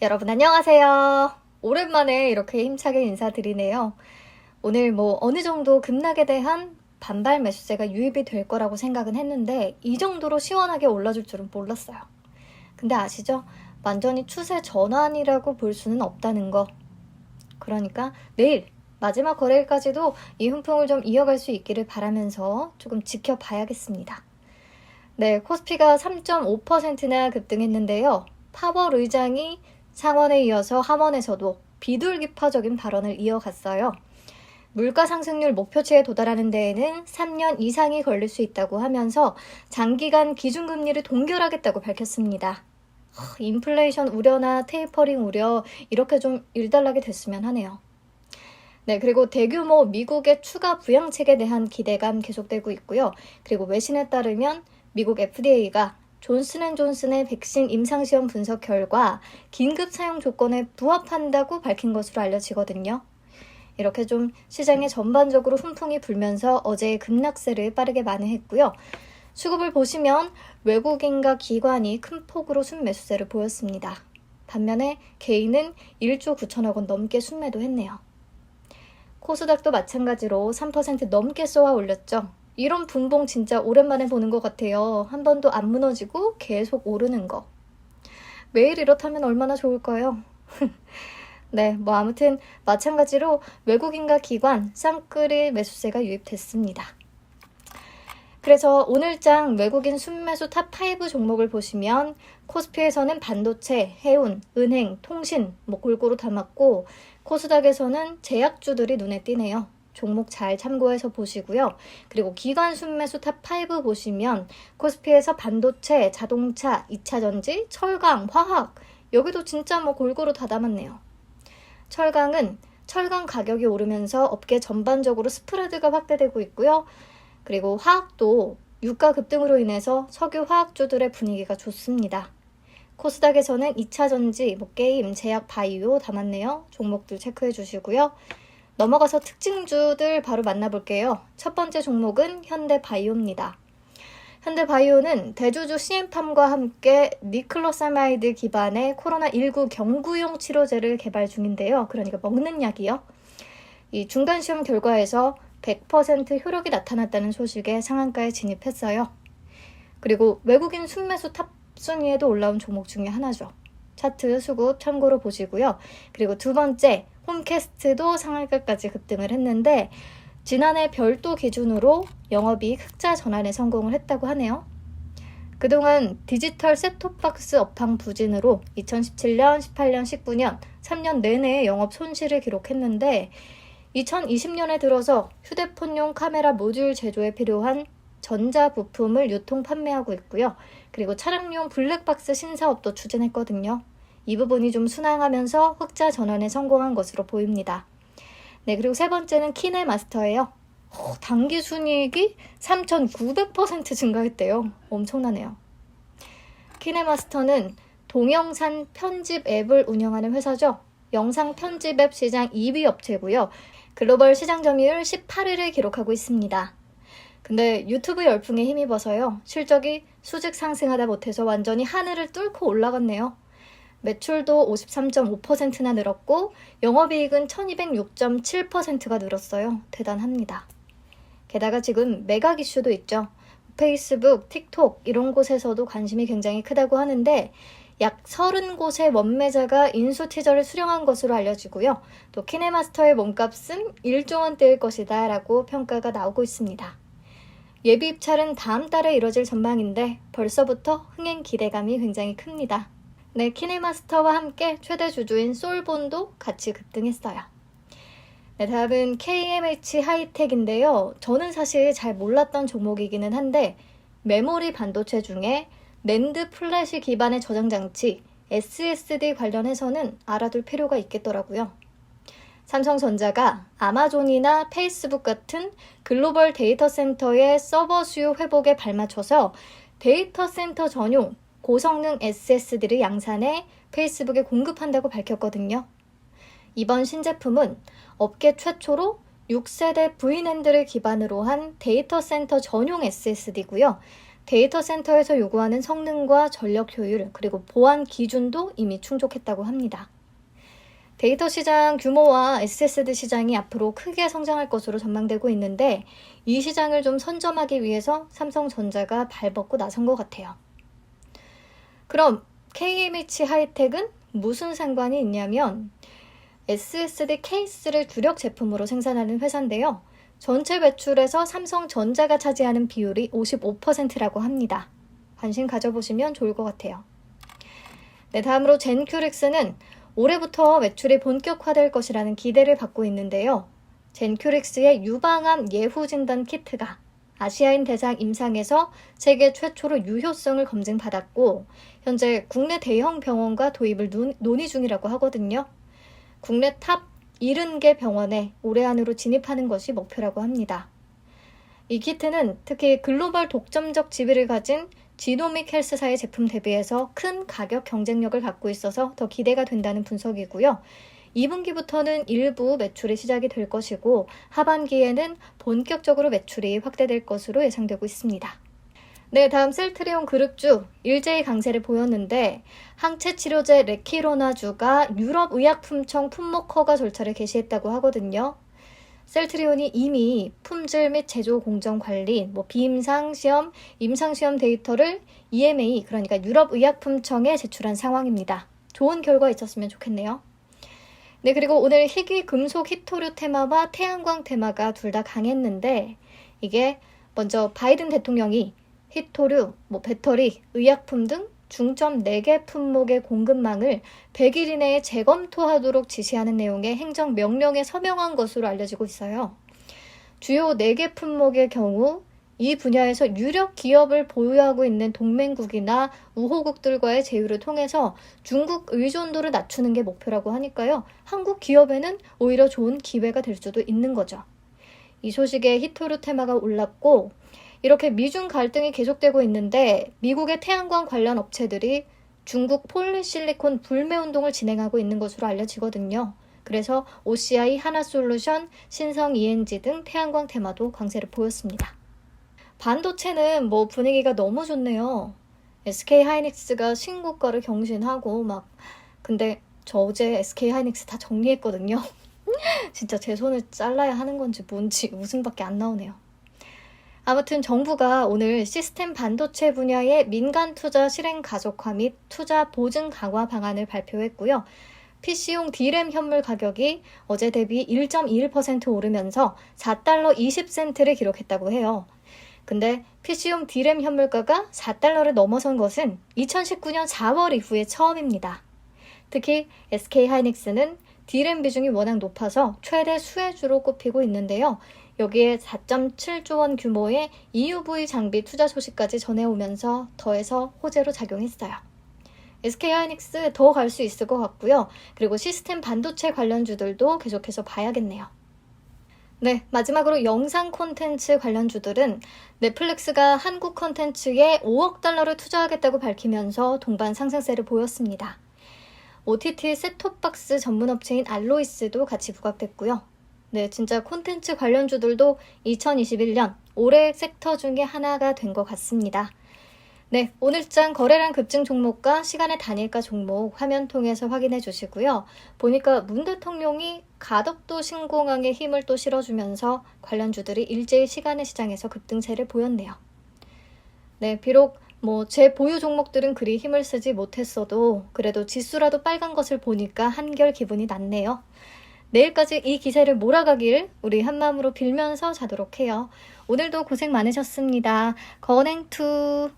여러분 안녕하세요. 오랜만에 이렇게 힘차게 인사드리네요. 오늘 어느 정도 급락에 대한 반발 매수세가 유입이 될 거라고 생각은 했는데 이 정도로 시원하게 올라줄 줄은 몰랐어요. 근데 아시죠? 완전히 추세 전환이라고 볼 수는 없다는 거. 그러니까 내일 마지막 거래일까지도 이 훈풍을 좀 이어갈 수 있기를 바라면서 조금 지켜봐야겠습니다. 네, 코스피가 3.5%나 급등했는데요. 파월 의장이 상원에 이어서 하원에서도 비둘기파적인 발언을 이어갔어요. 물가 상승률 목표치에 도달하는 데에는 3년 이상이 걸릴 수 있다고 하면서 장기간 기준금리를 동결하겠다고 밝혔습니다. 인플레이션 우려나 테이퍼링 우려 이렇게 좀 일단락이 됐으면 하네요. 네, 그리고 대규모 미국의 추가 부양책에 대한 기대감 계속되고 있고요. 그리고 외신에 따르면 미국 FDA가 존슨앤존슨의 백신 임상시험 분석 결과 긴급 사용 조건에 부합한다고 밝힌 것으로 알려지거든요. 이렇게 좀 시장에 전반적으로 훈풍이 불면서 어제의 급락세를 빠르게 만회했고요. 수급을 보시면 외국인과 기관이 큰 폭으로 순매수세를 보였습니다. 반면에 개인은 1조 9천억 원 넘게 순매도했네요. 코스닥도 마찬가지로 3% 넘게 쏘아 올렸죠. 이런 분봉 진짜 오랜만에 보는 것 같아요. 한 번도 안 무너지고 계속 오르는 거. 매일 이렇다면 얼마나 좋을까요? 네, 아무튼 마찬가지로 외국인과 기관, 쌍끌이 매수세가 유입됐습니다. 그래서 오늘장 외국인 순매수 탑5 종목을 보시면 코스피에서는 반도체, 해운, 은행, 통신 골고루 담았고 코스닥에서는 제약주들이 눈에 띄네요. 종목 잘 참고해서 보시고요. 그리고 기관 순매수 탑5 보시면 코스피에서 반도체, 자동차, 2차전지, 철강, 화학 여기도 진짜 골고루 다 담았네요. 철강 가격이 오르면서 업계 전반적으로 스프레드가 확대되고 있고요. 그리고 화학도 유가 급등으로 인해서 석유 화학주들의 분위기가 좋습니다. 코스닥에서는 2차전지, 게임, 제약, 바이오 담았네요. 종목들 체크해 주시고요. 넘어가서 특징주들 바로 만나볼게요. 첫 번째 종목은 현대바이오입니다. 현대바이오는 대주주 시엠팜과 함께 니클로사마이드 기반의 코로나19 경구용 치료제를 개발 중인데요. 그러니까 먹는 약이요. 이 중간시험 결과에서 100% 효력이 나타났다는 소식에 상한가에 진입했어요. 그리고 외국인 순매수 탑 순위에도 올라온 종목 중에 하나죠. 차트 수급 참고로 보시고요. 그리고 두 번째 홈캐스트도 상한가까지 급등을 했는데 지난해 별도 기준으로 영업이익 흑자 전환에 성공을 했다고 하네요. 그동안 디지털 셋톱박스 업황 부진으로 2017년, 18년, 19년 3년 내내 영업 손실을 기록했는데 2020년에 들어서 휴대폰용 카메라 모듈 제조에 필요한 전자부품을 유통 판매하고 있고요. 그리고 차량용 블랙박스 신사업도 추진했거든요. 이 부분이 좀 순항하면서 흑자 전환에 성공한 것으로 보입니다. 네, 그리고 세 번째는 키네마스터예요. 당기 순이익이 3,900% 증가했대요. 엄청나네요. 키네마스터는 동영상 편집 앱을 운영하는 회사죠. 영상 편집 앱 시장 2위 업체고요. 글로벌 시장 점유율 18위를 기록하고 있습니다. 근데 유튜브 열풍에 힘입어서요. 실적이 수직 상승하다 못해서 완전히 하늘을 뚫고 올라갔네요. 매출도 53.5%나 늘었고 영업이익은 1206.7%가 늘었어요. 대단합니다. 게다가 지금 매각 이슈도 있죠. 페이스북, 틱톡 이런 곳에서도 관심이 굉장히 크다고 하는데 약 30곳의 원매자가 인수 티저를 수령한 것으로 알려지고요. 또 키네마스터의 몸값은 1조 원대일 것이다 라고 평가가 나오고 있습니다. 예비 입찰은 다음 달에 이뤄질 전망인데 벌써부터 흥행 기대감이 굉장히 큽니다. 네, 키네마스터와 함께 최대 주주인 솔본도 같이 급등했어요. 네, 다음은 KMH 하이텍인데요. 저는 사실 잘 몰랐던 종목이기는 한데 메모리 반도체 중에 낸드 플래시 기반의 저장장치 SSD 관련해서는 알아둘 필요가 있겠더라고요. 삼성전자가 아마존이나 페이스북 같은 글로벌 데이터 센터의 서버 수요 회복에 발맞춰서 데이터 센터 전용 고성능 SSD를 양산해 페이스북에 공급한다고 밝혔거든요. 이번 신제품은 업계 최초로 6세대 V낸드를 기반으로 한 데이터 센터 전용 SSD고요. 데이터 센터에서 요구하는 성능과 전력 효율, 그리고 보안 기준도 이미 충족했다고 합니다. 데이터 시장 규모와 SSD 시장이 앞으로 크게 성장할 것으로 전망되고 있는데 이 시장을 좀 선점하기 위해서 삼성전자가 발벗고 나선 것 같아요. 그럼 KMH 하이텍은 무슨 상관이 있냐면 SSD 케이스를 주력 제품으로 생산하는 회사인데요. 전체 매출에서 삼성전자가 차지하는 비율이 55%라고 합니다. 관심 가져보시면 좋을 것 같아요. 네, 다음으로 젠큐릭스는 올해부터 매출이 본격화될 것이라는 기대를 받고 있는데요. 젠큐릭스의 유방암 예후 진단 키트가 아시아인 대상 임상에서 세계 최초로 유효성을 검증받았고 현재 국내 대형 병원과 도입을 논의 중이라고 하거든요. 국내 탑 70개 병원에 올해 안으로 진입하는 것이 목표라고 합니다. 이 키트는 특히 글로벌 독점적 지위를 가진 지노믹 헬스사의 제품 대비해서 큰 가격 경쟁력을 갖고 있어서 더 기대가 된다는 분석이고요. 2분기부터는 일부 매출이 시작이 될 것이고 하반기에는 본격적으로 매출이 확대될 것으로 예상되고 있습니다. 네, 다음 셀트리온 그룹주 일제히 강세를 보였는데 항체치료제 레키로나주가 유럽의약품청 품목 허가 절차를 개시했다고 하거든요. 셀트리온이 이미 품질 및 제조 공정 관리, 비임상 시험, 임상 시험 데이터를 EMA, 그러니까 유럽의약품청에 제출한 상황입니다. 좋은 결과 있었으면 좋겠네요. 네, 그리고 오늘 희귀 금속 히토류 테마와 태양광 테마가 둘 다 강했는데 이게 먼저 바이든 대통령이 히토류, 배터리, 의약품 등 중점 4개 품목의 공급망을 100일 이내에 재검토하도록 지시하는 내용의 행정명령에 서명한 것으로 알려지고 있어요. 주요 4개 품목의 경우 이 분야에서 유력 기업을 보유하고 있는 동맹국이나 우호국들과의 제휴를 통해서 중국 의존도를 낮추는 게 목표라고 하니까요. 한국 기업에는 오히려 좋은 기회가 될 수도 있는 거죠. 이 소식에 히토류 테마가 올랐고 이렇게 미중 갈등이 계속되고 있는데 미국의 태양광 관련 업체들이 중국 폴리실리콘 불매 운동을 진행하고 있는 것으로 알려지거든요. 그래서 OCI, 하나솔루션, 신성 ENG 등 태양광 테마도 강세를 보였습니다. 반도체는 분위기가 너무 좋네요. SK 하이닉스가 신고가를 경신하고 근데 저 어제 SK 하이닉스 다 정리했거든요. 진짜 제 손을 잘라야 하는 건지 뭔지 웃음밖에 안 나오네요. 아무튼 정부가 오늘 시스템 반도체 분야의 민간 투자 실행 가속화 및 투자 보증 강화 방안을 발표했고요. PC용 D램 현물 가격이 어제 대비 1.21% 오르면서 4달러 20센트를 기록했다고 해요. 근데 PC용 D램 현물가가 4달러를 넘어선 것은 2019년 4월 이후에 처음입니다. 특히 SK 하이닉스는 D램 비중이 워낙 높아서 최대 수혜주로 꼽히고 있는데요. 여기에 4.7조 원 규모의 EUV 장비 투자 소식까지 전해오면서 더해서 호재로 작용했어요. SK 하이닉스 더 갈 수 있을 것 같고요. 그리고 시스템 반도체 관련주들도 계속해서 봐야겠네요. 네, 마지막으로 영상 콘텐츠 관련주들은 넷플릭스가 한국 콘텐츠에 5억 달러를 투자하겠다고 밝히면서 동반 상승세를 보였습니다. OTT 셋톱박스 전문 업체인 알로이스도 같이 부각됐고요. 네, 진짜 콘텐츠 관련주들도 2021년 올해 섹터 중에 하나가 된 것 같습니다. 네, 오늘장 거래량 급증 종목과 시간의 단일가 종목 화면 통해서 확인해 주시고요. 보니까 문 대통령이 가덕도 신공항에 힘을 또 실어주면서 관련주들이 일제히 시간의 시장에서 급등세를 보였네요. 네, 비록 제 보유 종목들은 그리 힘을 쓰지 못했어도 그래도 지수라도 빨간 것을 보니까 한결 기분이 낫네요. 내일까지 이 기세를 몰아가길 우리 한마음으로 빌면서 자도록 해요. 오늘도 고생 많으셨습니다. 건행투.